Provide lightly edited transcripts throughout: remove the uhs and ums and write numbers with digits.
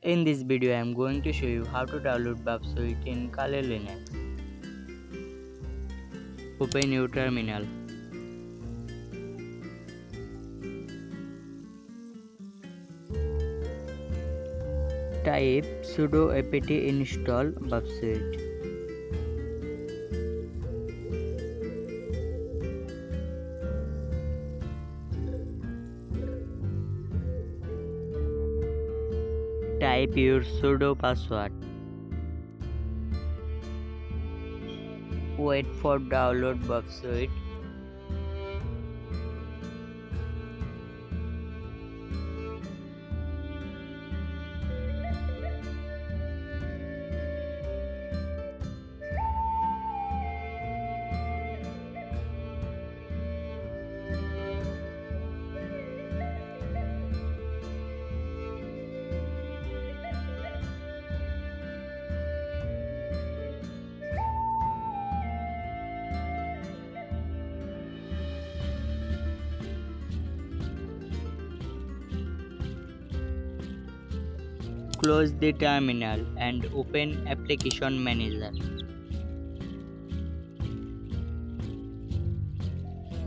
In this video, I am going to show you how to download Burp Suite in Kali Linux. Open your terminal. Type sudo apt install Burp Suite. Type your sudo password. Wait for download Burp Suite. Close the terminal and open Application Manager.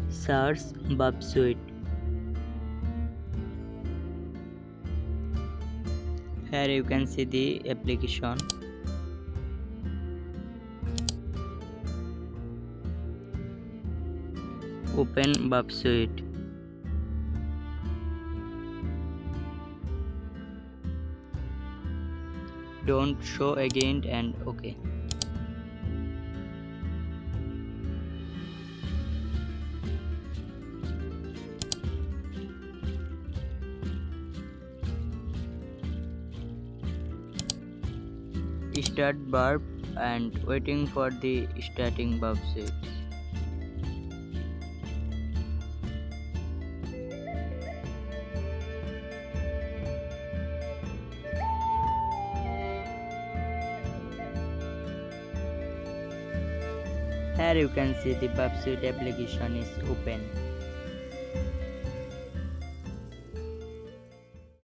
Search Burp Suite. Here you can see the application. Open Burp Suite. Don't show again and OK. Start burp and waiting for the starting Burp Suite. Here you can see the Burp Suite application is open.